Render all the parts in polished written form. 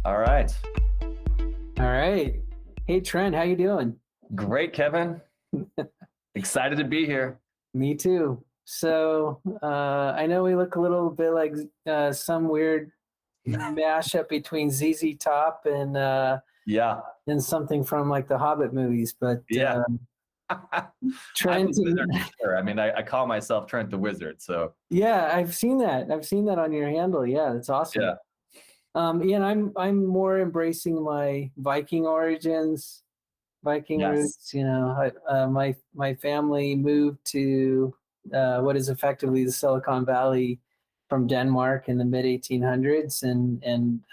All right. All right. Hey, Trent, how you doing? Great, Kevin. Excited to be here. Me too. So I know we look a little bit like some weird mashup between ZZ Top Yeah. and something from like the Hobbit movies, but Yeah. I'm Trent. the wizard for sure. I mean, I call myself Trent the Wizard. So Yeah, I've seen that. I've seen that on your handle. Yeah, that's awesome. yeah. Yeah, and I'm more embracing my Viking origins, Viking Yes. roots. My family moved to what is effectively the Silicon Valley from Denmark in the mid 1800s, and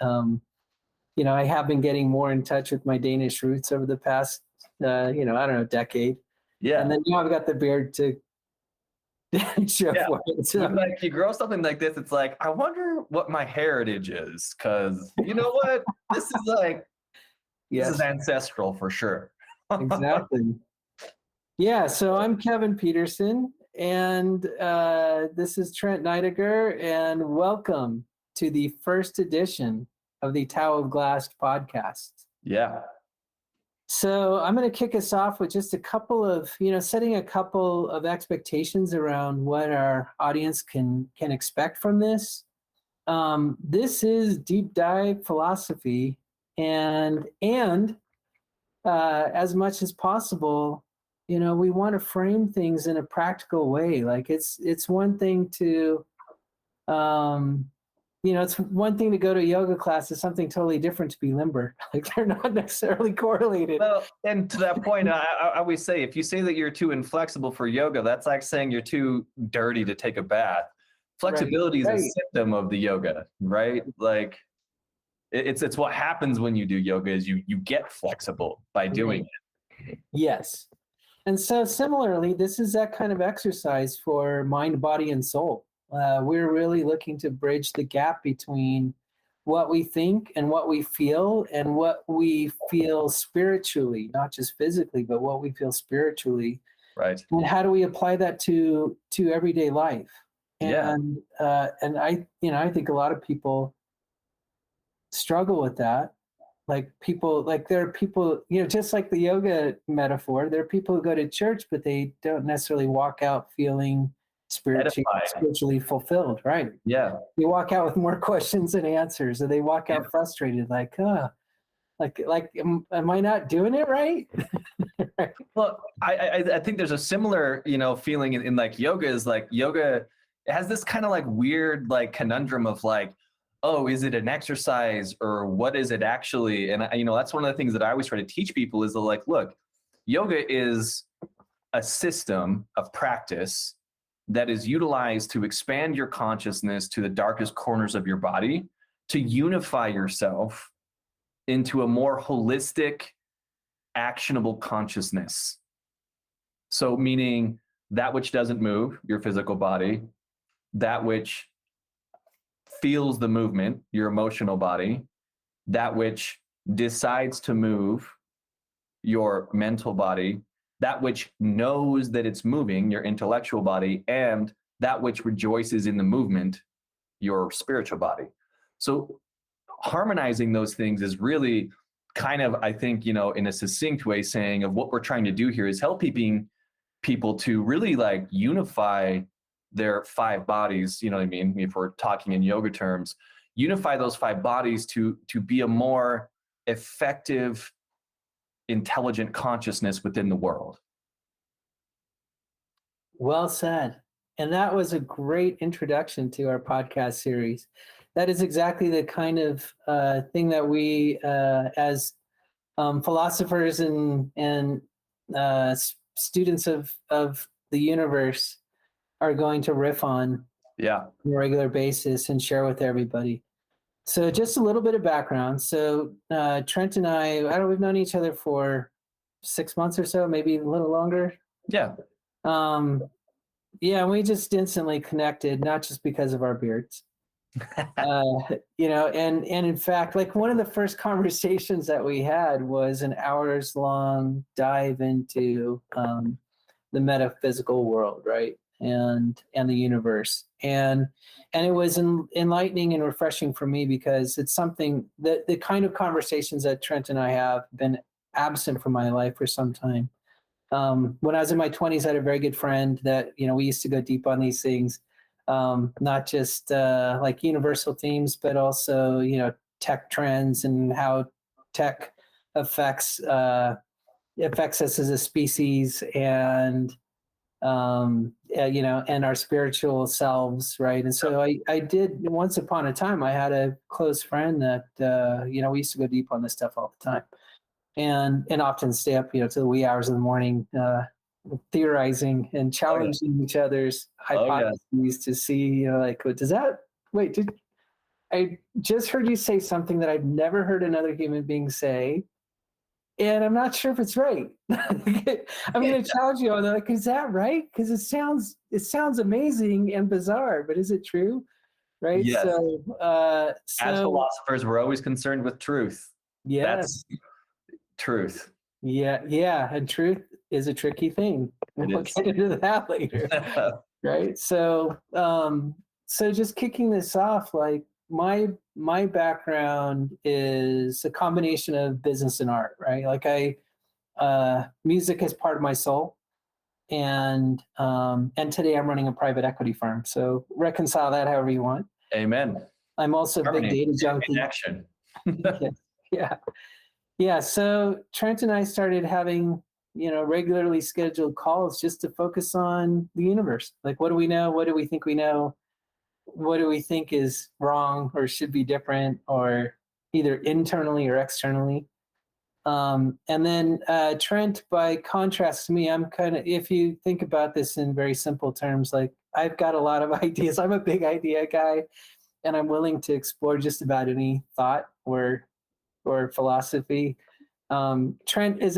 I have been getting more in touch with my Danish roots over the past I don't know, decade. Yeah. And then I've got the beard to show Yeah. for it. So. When, like, you grow something like this, it's like, I wonder what my heritage is, because you know what? This is like Yes. This is ancestral for sure. Exactly. Yeah, so I'm Kevin Peterson, and this is Trent Neidiger, and welcome to the first edition of the Tao of Glass podcast. Yeah. So I'm going to kick us off with just a couple of, setting a couple of expectations around what our audience can expect from this. This is deep dive philosophy, and as much as possible, we want to frame things in a practical way. Like it's one thing to, it's one thing to go to a yoga class. It's something totally different to be limber. Like they're not necessarily correlated. Well, and to that point, I always say, if you say that you're too inflexible for yoga, that's like saying you're too dirty to take a bath. Flexibility is a symptom of the yoga, right? Like it's what happens when you do yoga is you get flexible by doing it. Yes. And so similarly, this is that kind of exercise for mind, body, and soul. We're really looking to bridge the gap between what we think and what we feel, and what we feel spiritually, not just physically, but what we feel spiritually. Right. And how do we apply that to everyday life? Yeah. And I think a lot of people struggle with that. Like there are people, just like the yoga metaphor, there are people who go to church, but they don't necessarily walk out feeling spiritually fulfilled, right? Yeah. They walk out with more questions than answers, or they walk out frustrated, like, am I not doing it right? Right. Well, I think there's a similar, feeling in like yoga is like yoga, it has this kind of like weird like conundrum of like, oh, is it an exercise or what is it actually? And that's one of the things that I always try to teach people is like, look, yoga is a system of practice that is utilized to expand your consciousness to the darkest corners of your body, to unify yourself into a more holistic, actionable consciousness. So meaning that which doesn't move, your physical body, that which feels the movement, your emotional body, that which decides to move, your mental body, that which knows that it's moving, your intellectual body, and that which rejoices in the movement, your spiritual body. So harmonizing those things is really kind of, I think, in a succinct way saying of what we're trying to do here is helping people to really like unify their five bodies, you know what I mean? If we're talking in yoga terms, unify those five bodies to be a more effective, intelligent consciousness within the world. Well said. And that was a great introduction to our podcast series. That is exactly the kind of thing that we, as philosophers and students of the universe, are going to riff on on a regular basis and share with everybody. So just a little bit of background. So Trent and we've known each other for 6 months or so, maybe a little longer. Yeah. We just instantly connected, not just because of our beards. And in fact, like one of the first conversations that we had was an hours long dive into the metaphysical world, right? and the universe. And it was enlightening and refreshing for me, because it's something that the kind of conversations that Trent and I have been absent from my life for some time. When I was in my 20s, I had a very good friend that, we used to go deep on these things, not just like universal themes, but also, tech trends and how tech affects us as a species, and and our spiritual selves, right? And so I did, once upon a time, I had a close friend that we used to go deep on this stuff all the time, and often stay up to the wee hours of the morning, theorizing and challenging each other's hypotheses to see, like, does that, wait, did I just heard you say something that I've never heard another human being say, and I'm not sure if it's right. I'm going to challenge you on that. Like, is that right? Because it sounds amazing and bizarre, but is it true? Right. Yes. So as philosophers, we're always concerned with truth. Yes. That's truth. Yeah. And truth is a tricky thing. We'll get into that later. Right. So just kicking this off, like, my background is a combination of business and art, right? Like, music is part of my soul, and today I'm running a private equity firm. So reconcile that however you want. Amen. I'm also a big data junkie. Action. Yeah. So Trent and I started having, regularly scheduled calls just to focus on the universe. Like, what do we know? What do we think we know? What do we think is wrong or should be different, or either internally or externally? And then Trent, by contrast to me, I'm kind of, if you think about this in very simple terms, like, I've got a lot of ideas. I'm a big idea guy, and I'm willing to explore just about any thought or philosophy. Trent is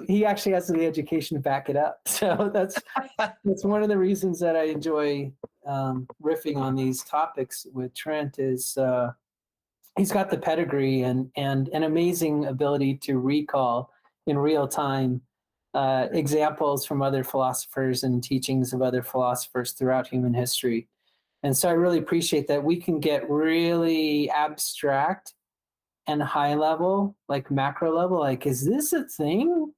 he actually has the education to back it up. So that's one of the reasons that I enjoy riffing on these topics with Trent, is he's got the pedigree and an amazing ability to recall in real time examples from other philosophers and teachings of other philosophers throughout human history. And so I really appreciate that we can get really abstract and high level, like macro level, like, is this a thing?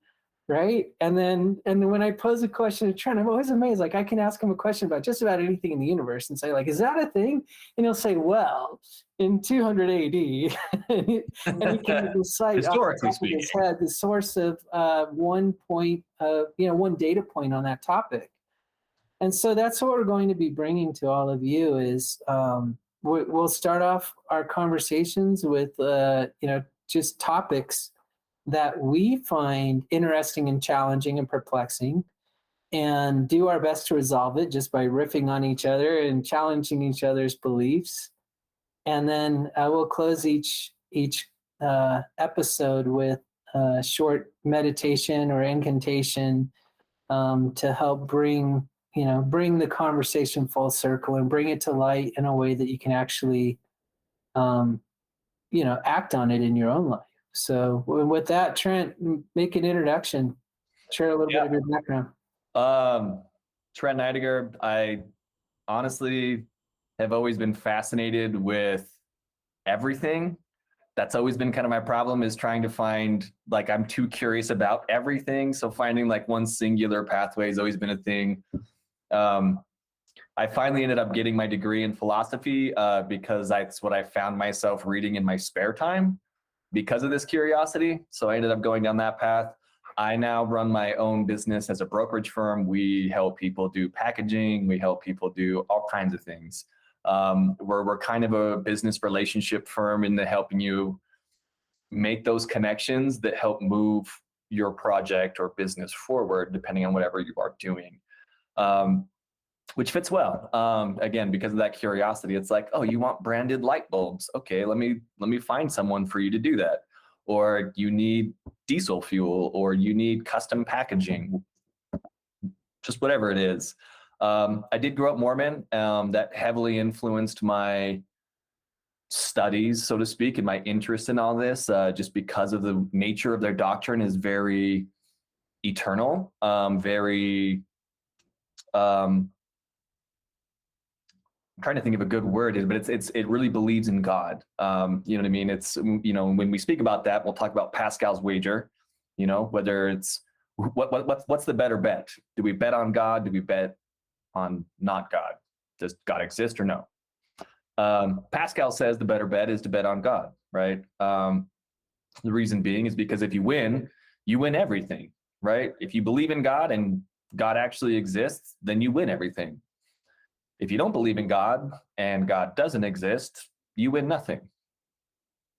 Right. And then when I pose a question to Trent, I'm always amazed. Like, I can ask him a question about just about anything in the universe and say, like, is that a thing? And he'll say, well, in 200 AD, and he can recite historically speaking, his head the source of one data point on that topic. And so that's what we're going to be bringing to all of you is we'll start off our conversations with just topics that we find interesting and challenging and perplexing, and do our best to resolve it just by riffing on each other and challenging each other's beliefs. And then we'll close each episode with a short meditation or incantation to help bring the conversation full circle and bring it to light in a way that you can actually act on it in your own life. So with that, Trent, make an introduction. Share a little bit of your background. Trent Neidiger, I honestly have always been fascinated with everything. That's always been kind of my problem, is trying to find, like, I'm too curious about everything. So finding like one singular pathway has always been a thing. I finally ended up getting my degree in philosophy because that's what I found myself reading in my spare time because of this curiosity. So I ended up going down that path. I now run my own business as a brokerage firm. We help people do packaging. We help people do all kinds of things. We're kind of a business relationship firm into helping you make those connections that help move your project or business forward, depending on whatever you are doing. Which fits well. Again, because of that curiosity, it's like, oh, you want branded light bulbs? Okay, let me find someone for you to do that. Or you need diesel fuel, or you need custom packaging, just whatever it is. I did grow up Mormon. That heavily influenced my studies, so to speak, and my interest in all this, just because of the nature of their doctrine is very eternal, very trying to think of a good word, but it really believes in God. You know what I mean? It's, you know, when we speak about that, we'll talk about Pascal's wager, you know, whether it's what's the better bet? Do we bet on God? Do we bet on not God? Does God exist or no? Pascal says the better bet is to bet on God, right? The reason being is because if you win everything, right? If you believe in God and God actually exists, then you win everything. If you don't believe in God and God doesn't exist, you win nothing.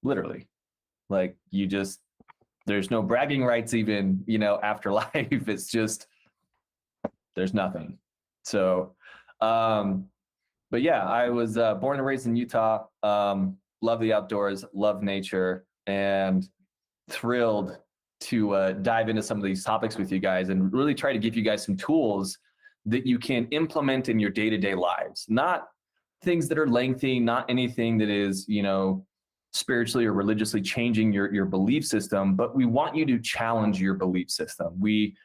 Literally. Like you just, there's no bragging rights even, you know, after life. It's just, there's nothing. So, but yeah, I was born and raised in Utah, love the outdoors, love nature, and thrilled to dive into some of these topics with you guys and really try to give you guys some tools that you can implement in your day-to-day lives. Not things that are lengthy, not anything that is, you know, spiritually or religiously changing your belief system, but we want you to challenge your belief system. We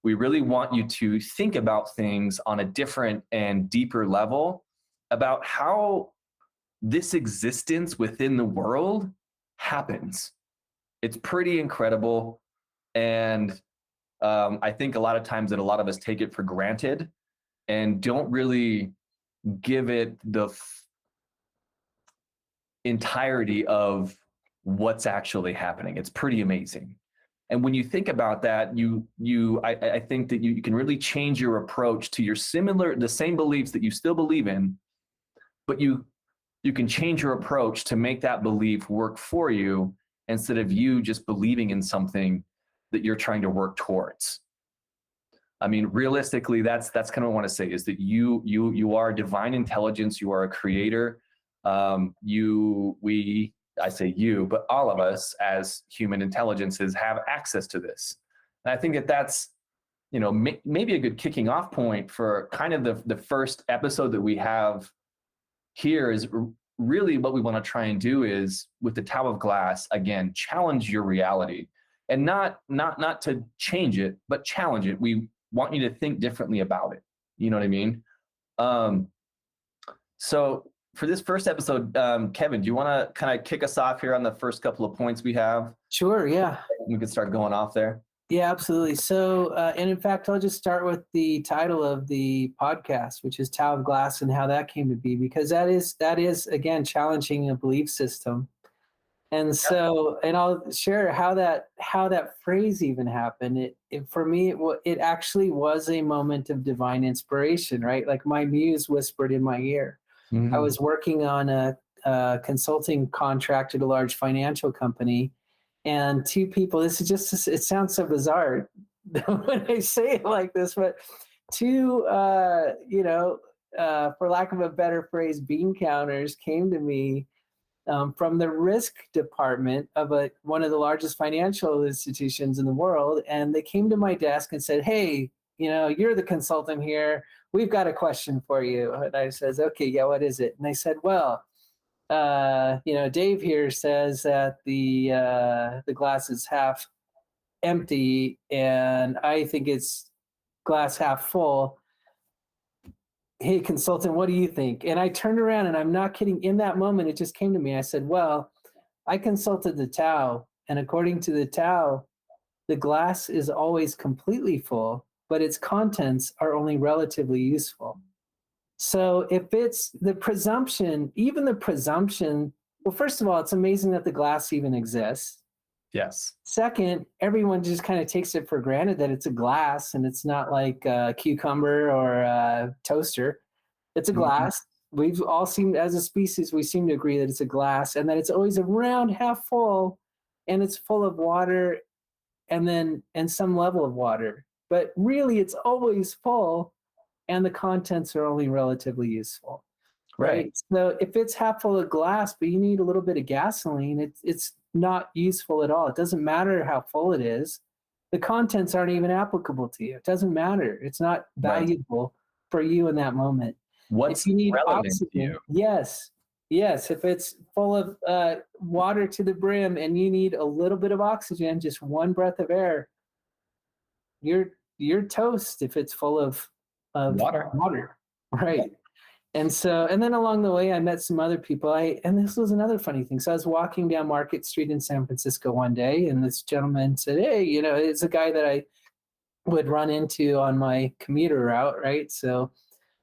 really want you to think about things on a different and deeper level about how this existence within the world happens. It's pretty incredible. And I think a lot of times that a lot of us take it for granted and don't really give it the entirety of what's actually happening. It's pretty amazing. And when you think about that, I think that you can really change your approach to the same beliefs that you still believe in, but you can change your approach to make that belief work for you instead of you just believing in something that you're trying to work towards. I mean, realistically, that's kind of what I want to say is that you are divine intelligence. You are a creator. I say you, but all of us as human intelligences have access to this. And I think that that's, you know, maybe a good kicking off point for kind of the first episode that we have here is really what we want to try and do is with the Tao of Glass, again, challenge your reality and not to change it, but challenge it. We want you to think differently about it. You know what I mean? So for this first episode, Kevin, do you want to kind of kick us off here on the first couple of points we have? Sure, yeah. We can start going off there. Yeah, absolutely. So, and in fact, I'll just start with the title of the podcast, which is Tao of Glass and how that came to be, because that is again, challenging a belief system. And so, and I'll share how that phrase even happened. For me, it actually was a moment of divine inspiration, right? Like my muse whispered in my ear. I was working on a consulting contract at a large financial company, and two people. This is just, it sounds so bizarre when I say it like this, but two, for lack of a better phrase, bean counters came to me from the risk department of one of the largest financial institutions in the world, and they came to my desk and said, "Hey, you know, you're the consultant here. We've got a question for you." And I says, "Okay, yeah, what is it?" And they said, "Well, Dave here says that the glass is half empty, and I think it's glass half full. Hey, consultant, what do you think?" And I turned around, and I'm not kidding. In that moment, it just came to me. I said, "Well, I consulted the Tao, and according to the Tao, the glass is always completely full, but its contents are only relatively useful." So if it's the presumption, well, first of all, it's amazing that the glass even exists. Yes. Second, everyone just kind of takes it for granted that it's a glass and it's not like a cucumber or a toaster. It's a glass. We've all seemed, as a species, we seem to agree that it's a glass and that it's always around half full, and it's full of water and some level of water. But really, it's always full, and the contents are only relatively useful. Right. So if it's half full of glass, but you need a little bit of gasoline, it's not useful at all. It doesn't matter how full it is. The contents aren't even applicable to you. It doesn't matter. It's not valuable for you in that moment. What's if you need relevant oxygen, to you? Yes. If it's full of water to the brim and you need a little bit of oxygen, just one breath of air, you're toast if it's full of Water. Right. And then along the way, I met some other people. And this was another funny thing. So I was walking down Market Street in San Francisco one day, and this gentleman said, "Hey, it's a guy that I would run into on my commuter route, right?" So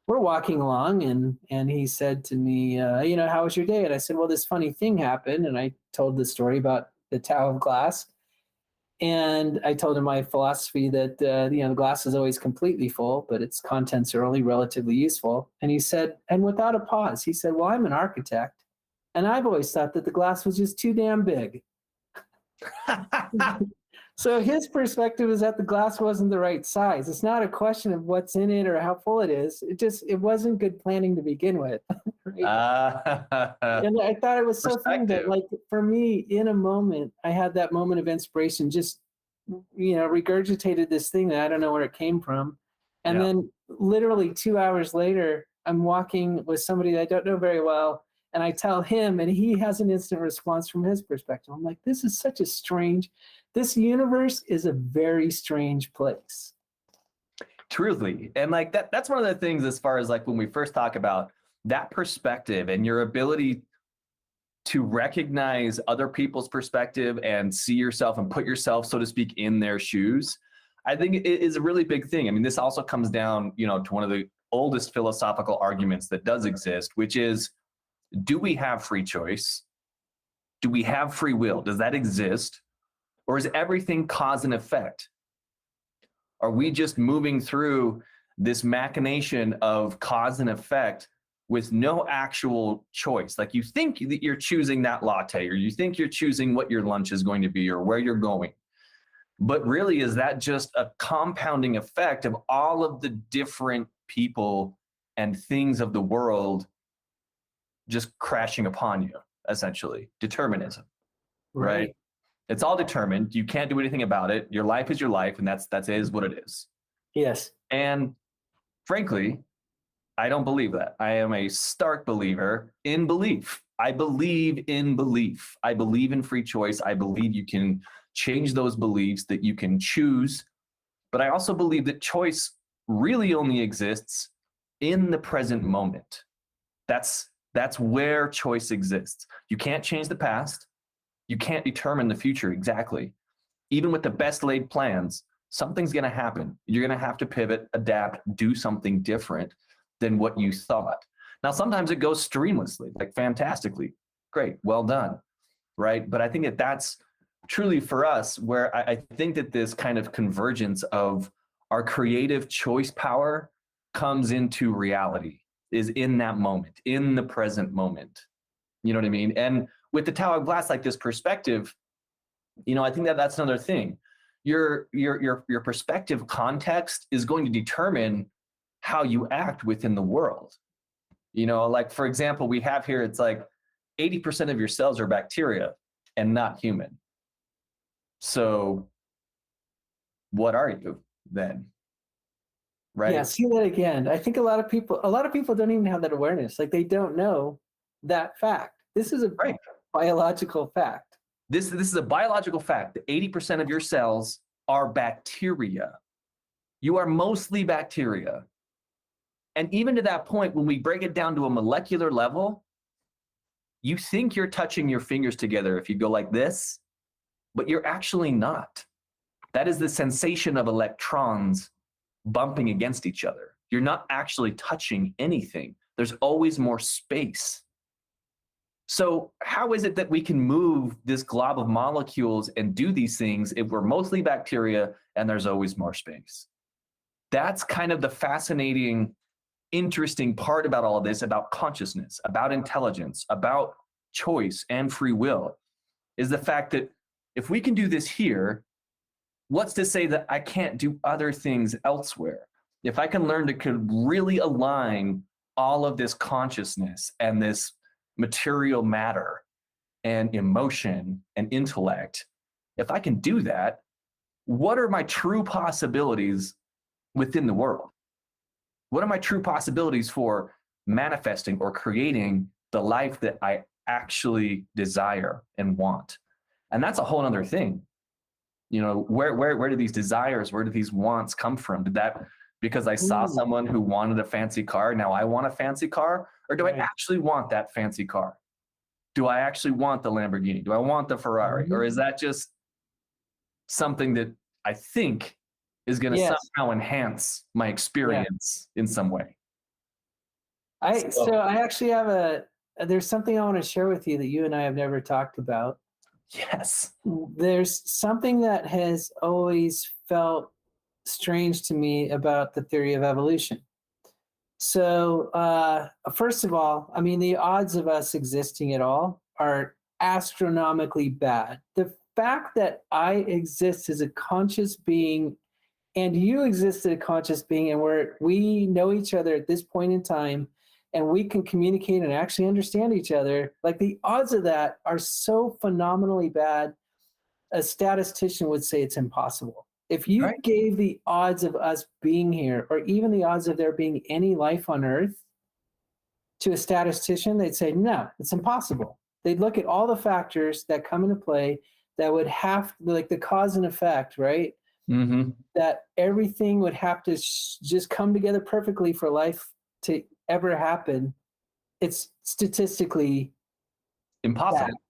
we're walking along, and he said to me, "How was your day?" And I said, "Well, this funny thing happened," and I told the story about the Tao of Glass. And I told him my philosophy that the glass is always completely full, but its contents are only relatively useful. And he said, and without a pause, he said, "Well, I'm an architect, and I've always thought that the glass was just too damn big." So his perspective is that the glass wasn't the right size. It's not a question of what's in it or how full it is. It wasn't good planning to begin with. Right? And I thought it was so funny that, like, for me, in a moment, I had that moment of inspiration, just regurgitated this thing that I don't know where it came from. And then literally 2 hours later, I'm walking with somebody that I don't know very well, and I tell him, and he has an instant response from his perspective. I'm like, this universe is a very strange place. Truly. And like that's one of the things, as far as like when we first talk about that perspective and your ability to recognize other people's perspective and see yourself and put yourself, so to speak, in their shoes, I think it is a really big thing. I mean, this also comes down, to one of the oldest philosophical arguments that does exist, which is, do we have free choice? Do we have free will? Does that exist? Or is everything cause and effect? Are we just moving through this machination of cause and effect with no actual choice? Like, you think that you're choosing that latte, or you think you're choosing what your lunch is going to be or where you're going. But really, is that just a compounding effect of all of the different people and things of the world just crashing upon you, essentially? Determinism, right? It's all determined. You can't do anything about it. Your life is your life, and that is what it is. Yes. And frankly, I don't believe that. I am a stark believer in belief. I believe in belief. I believe in free choice. I believe you can change those beliefs, that you can choose. But I also believe that choice really only exists in the present moment. That's where choice exists. You can't change the past. You can't determine the future exactly. Even with the best laid plans, something's going to happen. You're going to have to pivot, adapt, do something different than what you thought. Now, sometimes it goes streamlessly, like fantastically. Great, well done, right? But I think that that's truly for us where I think that this kind of convergence of our creative choice power comes into reality, is in that moment, in the present moment. You know what I mean? And with the Tao of Glass, like this perspective, I think that that's another thing. Your perspective context is going to determine how you act within the world. Like, for example, we have here, it's like 80% of your cells are bacteria and not human. So what are you then? Right? Yeah, see that again. I think a lot of people don't even have that awareness. Like, they don't know that fact. This is a biological fact. This is a biological fact that 80% of your cells are bacteria. You are mostly bacteria. And even to that point, when we break it down to a molecular level, you think you're touching your fingers together if you go like this, but you're actually not. That is the sensation of electrons bumping against each other. You're not actually touching anything. There's always more space. So how is it that we can move this glob of molecules and do these things if we're mostly bacteria and there's always more space? That's kind of the fascinating, interesting part about all of this, about consciousness, about intelligence, about choice and free will, is the fact that if we can do this here, what's to say that I can't do other things elsewhere? If I can learn to really align all of this consciousness and this material matter and emotion and intellect, if I can do that, what are my true possibilities within the world? What are my true possibilities for manifesting or creating the life that I actually desire and want? And that's a whole other thing. Where do these desires, where do these wants come from? Did that because I saw Ooh. someone who wanted a fancy car. Now I want a fancy car, or do I Right. actually want that fancy car? Do I actually want the Lamborghini? Do I want the Ferrari? Or is that just something that I think is going to Yes. somehow enhance my Yeah. experience in some way? So So, I actually have there's something I want to share with you that you and I have never talked about. yes. There's something that has always felt strange to me about the theory of evolution. So, first of all, I mean, the odds of us existing at all are astronomically bad. The fact that I exist as a conscious being and you exist as a conscious being, and we know each other at this point in time, and we can communicate and actually understand each other, like the odds of that are so phenomenally bad, a statistician would say it's impossible. If you Right. gave the odds of us being here, or even the odds of there being any life on Earth to a statistician, they'd say, no, it's impossible. They'd look at all the factors that come into play that would have, like the cause and effect, right? Mm-hmm. That everything would have to just come together perfectly for life to ever happen. It's statistically bad. Impossible.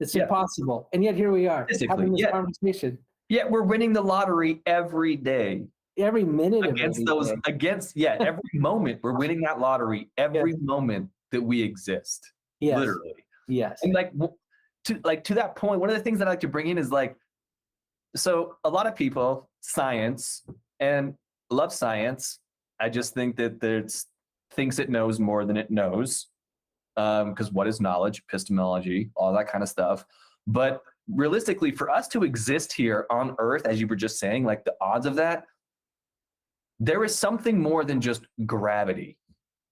It's Yeah. impossible. And yet here we are Statistically. having this Yeah. conversation. Yeah. We're winning the lottery every day. Every minute of Against every those, day. every moment we're winning that lottery every moment that we exist. Yes. Literally. Yes. And to that point, one of the things that I like to bring in is like, so a lot of people science and love science. I just think that there's thinks it knows more than it knows, because what is knowledge, epistemology, all that kind of stuff. But realistically, for us to exist here on Earth, as you were just saying, like the odds of that, there is something more than just gravity.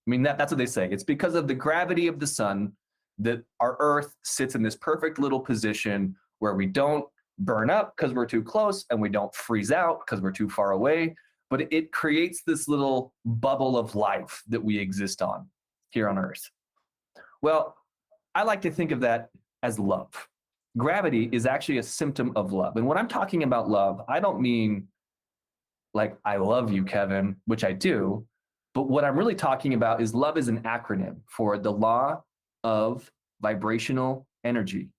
I mean, that's what they say. It's because of the gravity of the sun that our Earth sits in this perfect little position where we don't burn up because we're too close, and we don't freeze out because we're too far away. But it creates this little bubble of life that we exist on here on Earth. Well, I like to think of that as love. Gravity is actually a symptom of love. And when I'm talking about love, I don't mean like, I love you, Kevin, which I do. But what I'm really talking about is love is an acronym for the law of vibrational energy.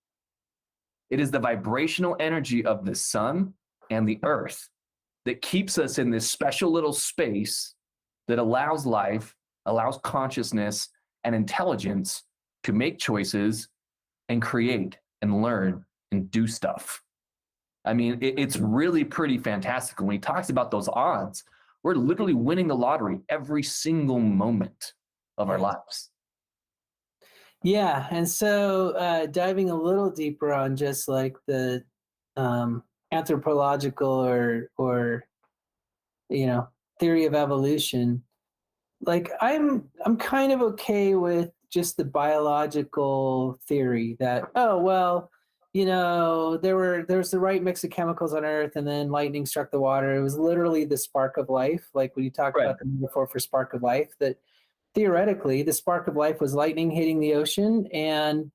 It is the vibrational energy of the sun and the earth that keeps us in this special little space that allows life, allows consciousness and intelligence to make choices and create and learn and do stuff. I mean, it's really pretty fantastic. When he talks about those odds, we're literally winning the lottery every single moment of our lives. Yeah, and so diving a little deeper on just like the anthropological or theory of evolution, like I'm kind of okay with just the biological theory that, oh well, there's the right mix of chemicals on Earth, and then lightning struck the water. It was literally the spark of life, like when you talk Right. about the metaphor for spark of life, that theoretically the spark of life was lightning hitting the ocean and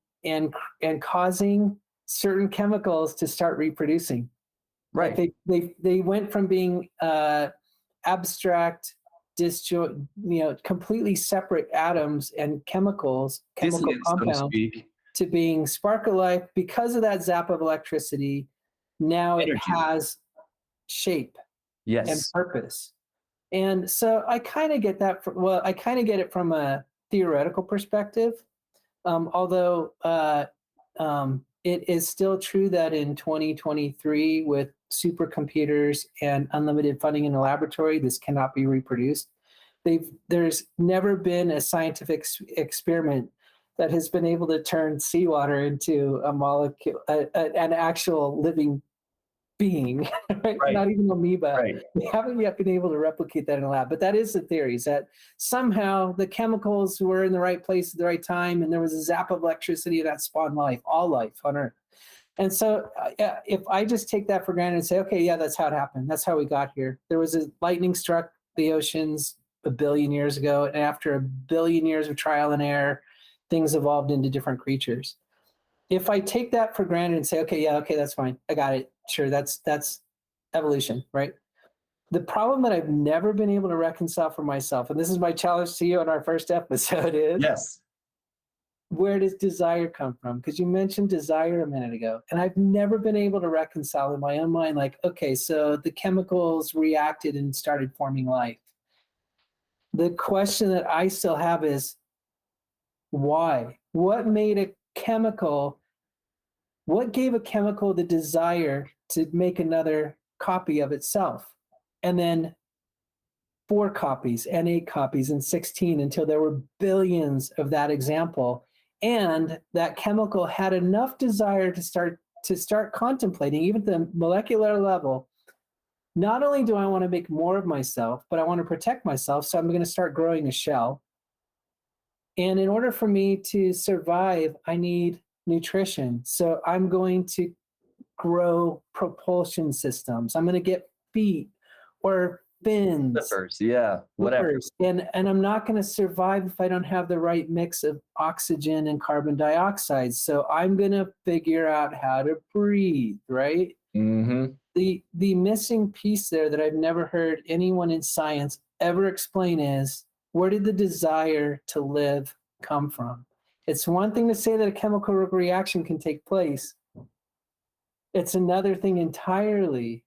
causing certain chemicals to start reproducing. Right. Like they went from being abstract, disjoint, completely separate atoms and chemical Dissonance, so to compounds speak. to being spark of life because of that zap of electricity. Now Energy. it has shape and Yes. purpose. And so I kind of get that. I kind of get it from a theoretical perspective, although it is still true that in 2023, with supercomputers and unlimited funding in the laboratory, this cannot be reproduced. There's never been a scientific experiment that has been able to turn seawater into a molecule, an actual living being, right? Right. Not even amoeba. Right. We haven't yet been able to replicate that in a lab, but that is the theory, is that somehow the chemicals were in the right place at the right time, and there was a zap of electricity that spawned life, all life on Earth. And so if I just take that for granted and say, okay, yeah, that's how it happened. That's how we got here. There was a lightning struck the oceans 1 billion years ago, and after 1 billion years of trial and error, things evolved into different creatures. If I take that for granted and say, okay, that's fine. I got it. Sure, that's evolution, right? The problem that I've never been able to reconcile for myself, and this is my challenge to you on our first episode, is Yes. where does desire come from? Because you mentioned desire a minute ago, and I've never been able to reconcile in my own mind, like, okay, so the chemicals reacted and started forming life. The question that I still have is why? What made a chemical, what gave a chemical the desire to make another copy of itself? And then 4 copies and 8 copies and 16 until there were billions of that example. And that chemical had enough desire to start contemplating, even at the molecular level, not only do I want to make more of myself, but I want to protect myself. So I'm going to start growing a shell. And in order for me to survive, I need nutrition. So I'm going to grow propulsion systems. I'm going to get feet or fins. Flippers, yeah, whatever. Flippers. And I'm not going to survive if I don't have the right mix of oxygen and carbon dioxide. So I'm going to figure out how to breathe, right? Mm-hmm. The missing piece there that I've never heard anyone in science ever explain is, where did the desire to live come from? It's one thing to say that a chemical reaction can take place. It's another thing entirely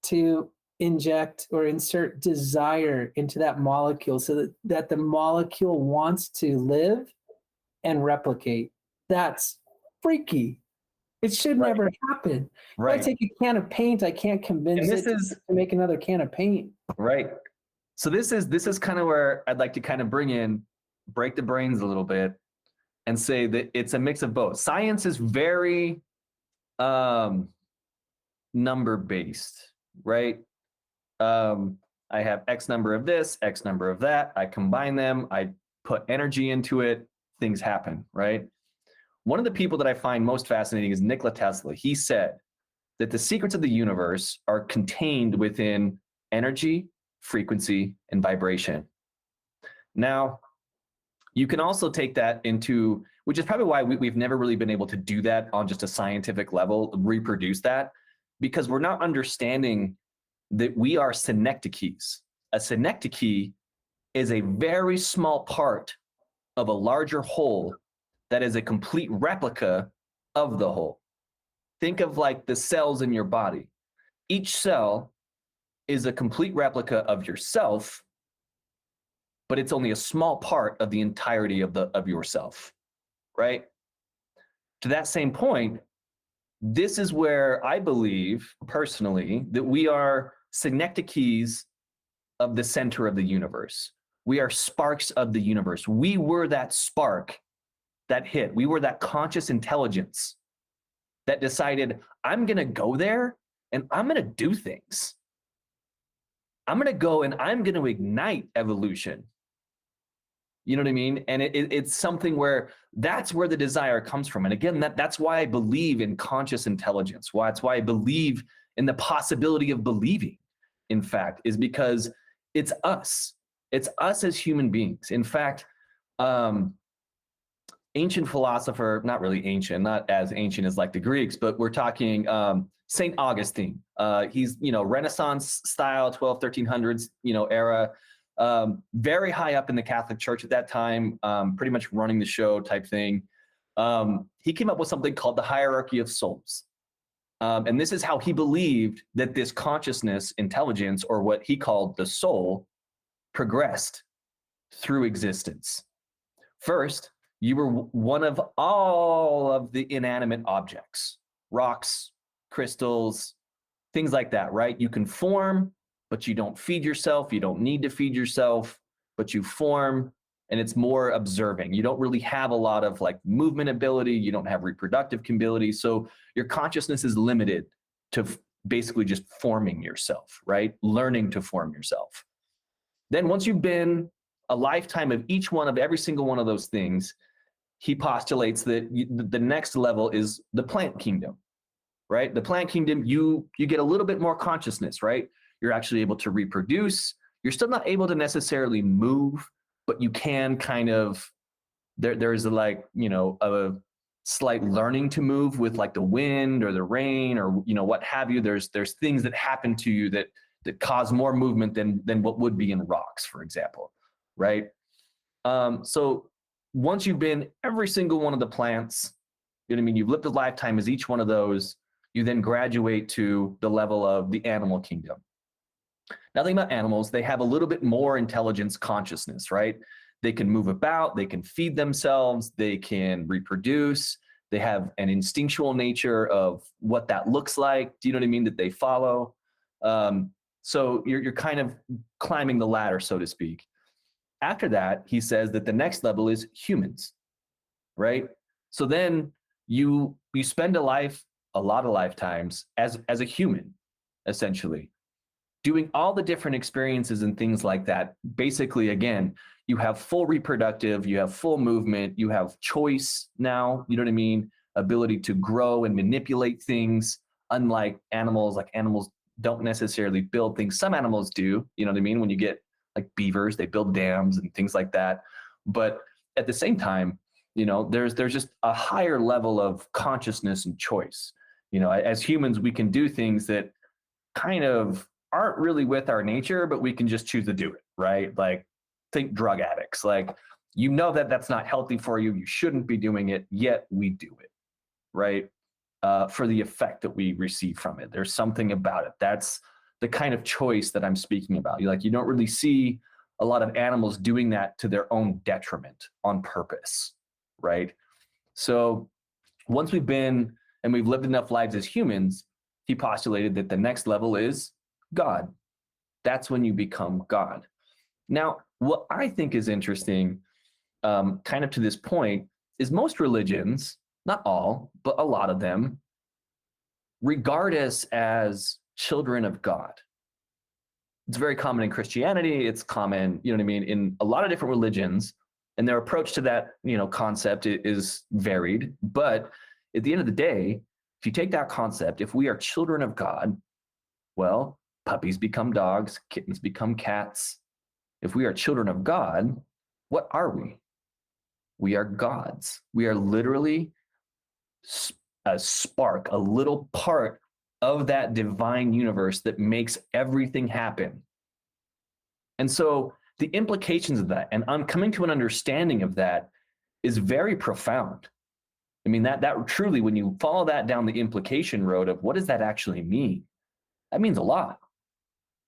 to inject or insert desire into that molecule so that the molecule wants to live and replicate. That's freaky. It should never happen. Right. If I take a can of paint, I can't convince it to make another can of paint. Right. So this is kind of where I'd like to kind of break the brains a little bit and say that it's a mix of both. Science is very number based, right? I have X number of this, X number of that. I combine them. I put energy into it. Things happen, right? One of the people that I find most fascinating is Nikola Tesla. He said that the secrets of the universe are contained within energy, frequency, and vibration. Now, you can also take that into, which is probably why we've never really been able to do that on just a scientific level, reproduce that, because we're not understanding that we are synecdoches. A synecdoche is a very small part of a larger whole that is a complete replica of the whole. Think of like the cells in your body. Each cell is a complete replica of yourself, but it's only a small part of the entirety of yourself, right? To that same point, this is where I believe personally that we are synecdoches of the center of the universe. We are sparks of the universe. We were that spark that hit. We were that conscious intelligence that decided, I'm going to go there and I'm going to do things. I'm going to go and I'm going to ignite evolution. You know what I mean? And it's something where that's where the desire comes from. And again, that's why I believe in conscious intelligence. That's why I believe in the possibility of believing, in fact, is because it's us. It's us as human beings. In fact, ancient philosopher, not really ancient, not as ancient as like the Greeks, but we're talking St. Augustine. He's, Renaissance style, 1300s, era. Very high up in the Catholic Church at that time, pretty much running the show type thing. He came up with something called the hierarchy of souls. And this is how he believed that this consciousness, intelligence, or what he called the soul, progressed through existence. First, you were one of all of the inanimate objects, rocks, crystals, things like that, right? You can form, but you don't feed yourself. You don't need to feed yourself, but you form, and it's more observing. You don't really have a lot of like movement ability. You don't have reproductive ability. So your consciousness is limited to basically just forming yourself, right? Learning to form yourself. Then once you've been a lifetime of each one of every single one of those things, he postulates that the next level is the plant kingdom, right? The plant kingdom, you get a little bit more consciousness, right? You're actually able to reproduce. You're still not able to necessarily move, but you can kind of, there's a slight learning to move with like the wind or the rain or, what have you. There's things that happen to you that that cause more movement than what would be in rocks, for example, right? So once you've been every single one of the plants, you know what I mean, you've lived a lifetime as each one of those, you then graduate to the level of the animal kingdom. Now, think about animals, they have a little bit more intelligence, consciousness, right? They can move about, they can feed themselves, they can reproduce, they have an instinctual nature of what that looks like. Do you know what I mean? That they follow. So you're kind of climbing the ladder, so to speak. After that, he says that the next level is humans, right? So then you spend a lot of lifetimes as a human, essentially, doing all the different experiences and things like that. Basically, again, you have full reproductive, you have full movement, you have choice now, you know what I mean? Ability to grow and manipulate things, unlike animals. Like animals don't necessarily build things. Some animals do, you know what I mean? When you get like beavers, they build dams and things like that. But at the same time, you know, there's just a higher level of consciousness and choice. You know, as humans, we can do things that kind of aren't really with our nature, but we can just choose to do it, right? Like think drug addicts. Like, you know that that's not healthy for you. You shouldn't be doing it, yet we do it, right? For the effect that we receive from it. There's something about it. That's the kind of choice that I'm speaking about. You don't really see a lot of animals doing that to their own detriment on purpose, right? So once we've been and we've lived enough lives as humans, he postulated that the next level is God. That's when you become God. Now, what I think is interesting, kind of to this point, is most religions, not all, but a lot of them, regard us as children of God. It's very common in Christianity. It's common, you know what I mean, in a lot of different religions, and their approach to that, you know, concept is varied. But at the end of the day, if you take that concept, if we are children of God, well, puppies become dogs, kittens become cats. If we are children of God, what are we? We are gods. We are literally a spark, a little part of that divine universe that makes everything happen. And so the implications of that, and I'm coming to an understanding of that, is very profound. I mean, that truly, when you follow that down the implication road of what does that actually mean, that means a lot.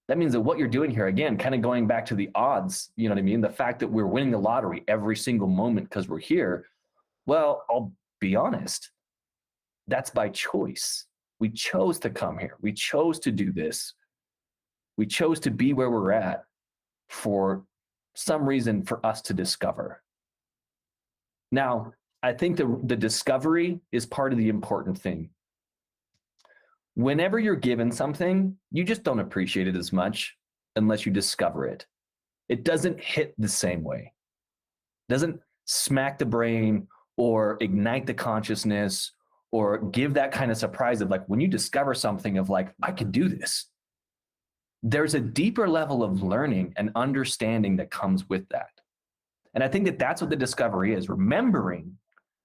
That means that what you're doing here, again, kind of going back to the odds, you know what I mean? The fact that we're winning the lottery every single moment because we're here. Well, I'll be honest, that's by choice. We chose to come here. We chose to do this. We chose to be where we're at for some reason for us to discover. Now, I think the discovery is part of the important thing. Whenever you're given something, you just don't appreciate it as much unless you discover it. It doesn't hit the same way. It doesn't smack the brain or ignite the consciousness or give that kind of surprise of like when you discover something of like, I could do this. There's a deeper level of learning and understanding that comes with that. And I think that that's what the discovery is, remembering.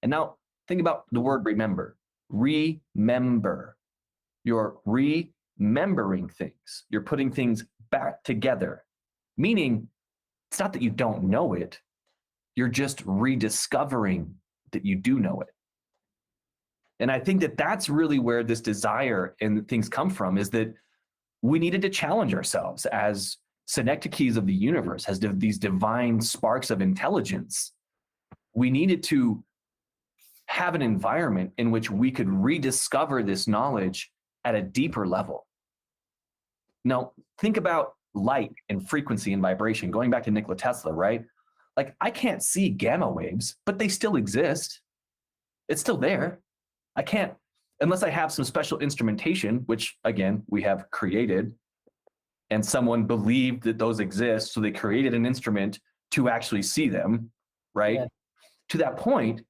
And now think about the word remember. Remember. You're remembering things. You're putting things back together. Meaning, it's not that you don't know it. You're just rediscovering that you do know it. And I think that that's really where this desire and things come from, is that we needed to challenge ourselves as synecdoches of the universe, as these divine sparks of intelligence. We needed to have an environment in which we could rediscover this knowledge at a deeper level. Now, think about light and frequency and vibration, going back to Nikola Tesla, right? Like, I can't see gamma waves, but they still exist. It's still there. I can't, unless I have some special instrumentation, which again, we have created, and someone believed that those exist, so they created an instrument to actually see them, right? Yeah. To that point,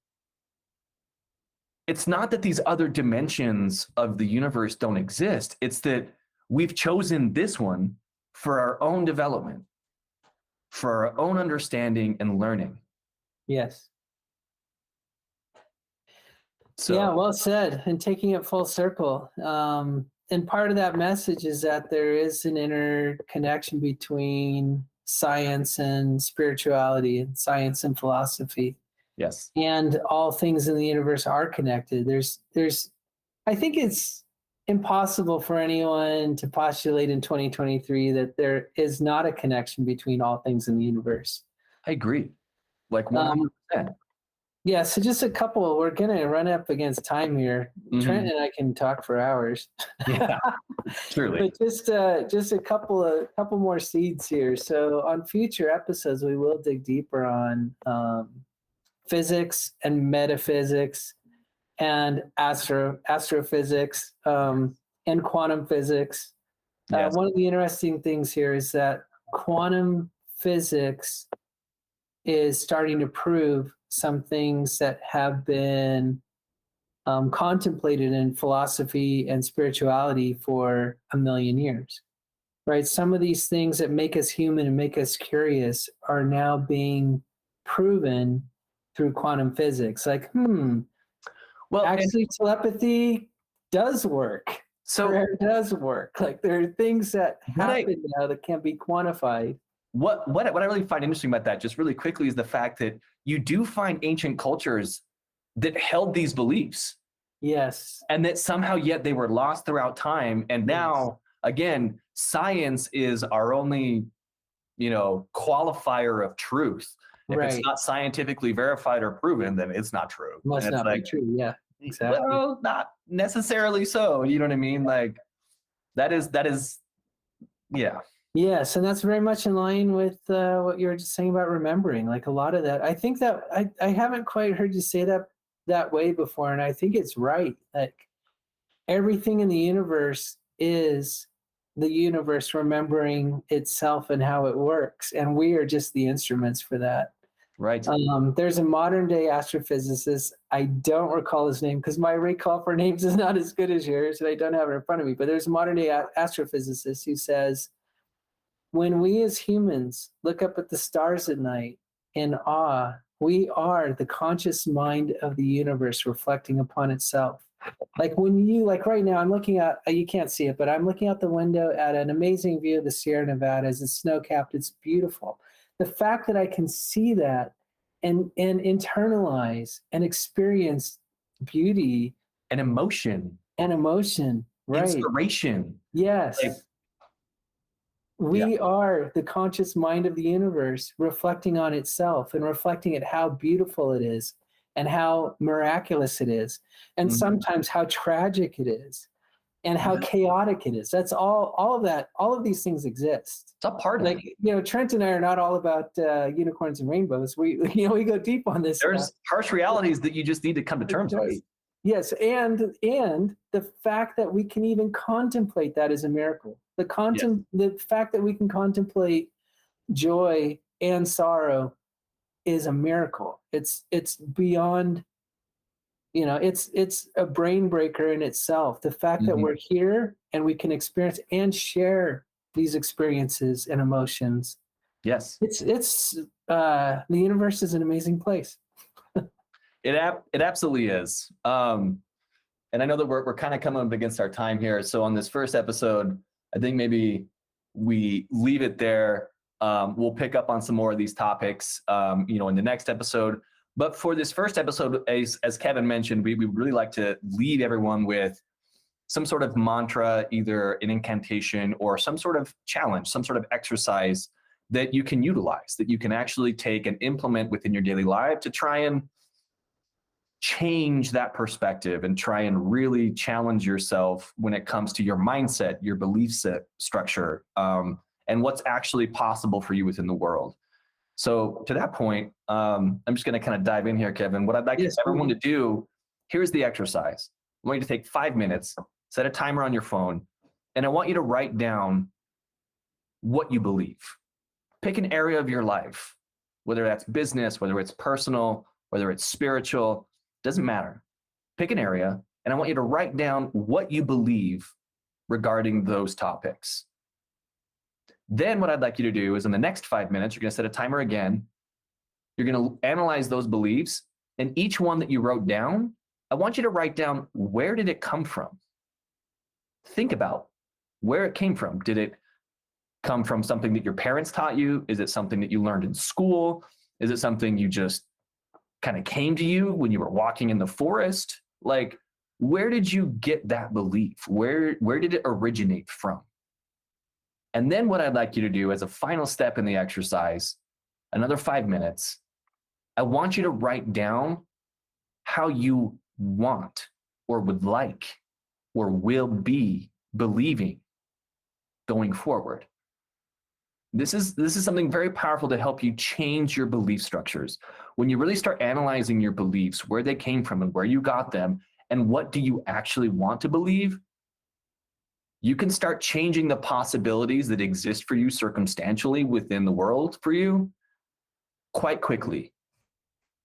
it's not that these other dimensions of the universe don't exist. It's that we've chosen this one for our own development, for our own understanding and learning. Yes. So, yeah, well said. And taking it full circle. and part of that message is that there is an interconnection between science and spirituality, and science and philosophy, Yes. and all things in the universe are connected. I think it's impossible for anyone to postulate in 2023 that there is not a connection between all things in the universe. I agree. Like 100%. Yeah, so just a couple. We're gonna run up against time here. Trent and I can talk for hours. Yeah, truly. But just a couple more seeds here. So on future episodes, we will dig deeper on physics and metaphysics and astrophysics and quantum physics. Yes. One of the interesting things here is that quantum physics is starting to prove some things that have been contemplated in philosophy and spirituality for 1,000,000 years, right? Some of these things that make us human and make us curious are now being proven through quantum physics. Like, Well, actually, telepathy does work. so Prayer does work. Like, there are things that happen now that can be quantified. what I really find interesting about that, just really quickly, is the fact that you do find ancient cultures that held these beliefs. Yes. And that somehow yet they were lost throughout time. And now, again, science is our only, qualifier of truth. If it's not scientifically verified or proven, then it's not true. Must not be true. Yeah, exactly. Well, not necessarily so. You know what I mean? Like that is, yeah. Yes, and that's very much in line with what you were just saying about remembering. Like a lot of that, I think that I haven't quite heard you say that way before, and I think it's right. Like everything in the universe is the universe remembering itself and how it works, and we are just the instruments for that. Right. There's a modern day astrophysicist. I don't recall his name because my recall for names is not as good as yours, and I don't have it in front of me. But there's a modern day astrophysicist who says, when we as humans look up at the stars at night in awe, we are the conscious mind of the universe reflecting upon itself. Like like right now, I'm looking at, you can't see it, but I'm looking out the window at an amazing view of the Sierra Nevadas. It's snow-capped, it's beautiful. The fact that I can see that and internalize and experience beauty and emotion, right? Inspiration. Yes. We are the conscious mind of the universe reflecting on itself and reflecting at how beautiful it is and how miraculous it is, and sometimes how tragic it is and how chaotic it is. That's all of that. All of these things exist. It's a part of it. Trent and I are not all about unicorns and rainbows. We go deep on this. There's stuff. harsh realities that you just need to come to terms with. Yes, and the fact that we can even contemplate that is a miracle. The fact that we can contemplate joy and sorrow is a miracle. It's beyond, it's a brain breaker in itself. The fact that we're here and we can experience and share these experiences and emotions. Yes, it's the universe is an amazing place. It absolutely is. And I know that we're kind of coming up against our time here. So on this first episode, I think maybe we leave it there. We'll pick up on some more of these topics, in the next episode. But for this first episode, as Kevin mentioned, we would really like to leave everyone with some sort of mantra, either an incantation or some sort of challenge, some sort of exercise that you can utilize, that you can actually take and implement within your daily life to try and change that perspective and try and really challenge yourself when it comes to your mindset, your belief set structure, and what's actually possible for you within the world. So to that point, I'm just going to kind of dive in here, Kevin. What I'd like everyone to do, here's the exercise. I want you to take 5 minutes, set a timer on your phone, and I want you to write down what you believe. Pick an area of your life, whether that's business, whether it's personal, whether it's spiritual, doesn't matter. Pick an area, and I want you to write down what you believe regarding those topics. Then what I'd like you to do is in the next 5 minutes, you're going to set a timer again. You're going to analyze those beliefs, and each one that you wrote down, I want you to write down, where did it come from? think about where it came from. Did it come from something that your parents taught you? Is it something that you learned in school? Is it something you just kind of came to you when you were walking in the forest? Like, where did you get that belief? Where did it originate from? And then what I'd like you to do as a final step in the exercise, another 5 minutes, I want you to write down how you want or would like or will be believing going forward. This is something very powerful to help you change your belief structures. When you really start analyzing your beliefs, where they came from and where you got them, and what do you actually want to believe, you can start changing the possibilities that exist for you circumstantially within the world for you quite quickly.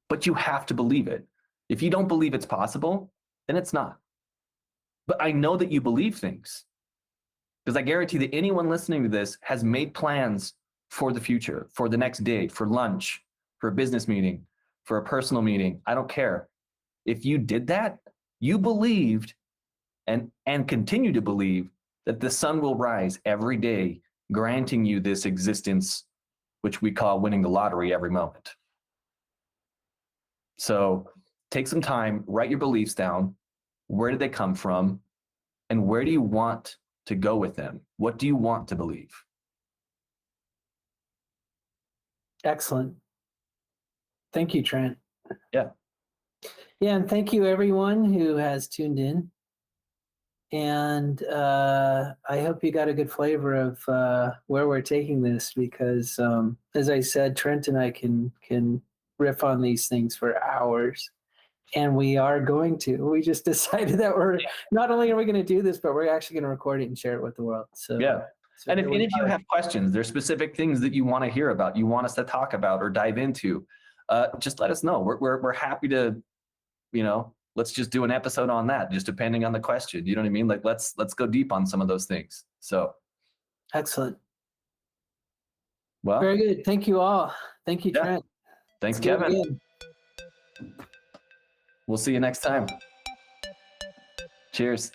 But you have to believe it. If you don't believe it's possible, then it's not. But I know that you believe things, because I guarantee that anyone listening to this has made plans for the future, for the next date, for lunch, for a business meeting, for a personal meeting. I don't care. If you did that, you believed and continue to believe that the sun will rise every day, granting you this existence, which we call winning the lottery every moment. So take some time, write your beliefs down. Where did they come from? And where do you want to go with them? What do you want to believe? Excellent. Thank you, Trent. Yeah. Yeah, and thank you everyone who has tuned in. And I hope you got a good flavor of where we're taking this, because as I said, Trent and I can riff on these things for hours. And we are going to. We just decided that we're not only are we going to do this, but we're actually going to record it and share it with the world. So yeah. So and if you have questions, there's specific things that you want to hear about, you want us to talk about or dive into, just let us know. We're happy to, let's just do an episode on that, just depending on the question. You know what I mean? Like let's go deep on some of those things. So excellent. Well, very good. Thank you all. Thank you, yeah. Trent. Thanks, Kevin. We'll see you next time. Cheers.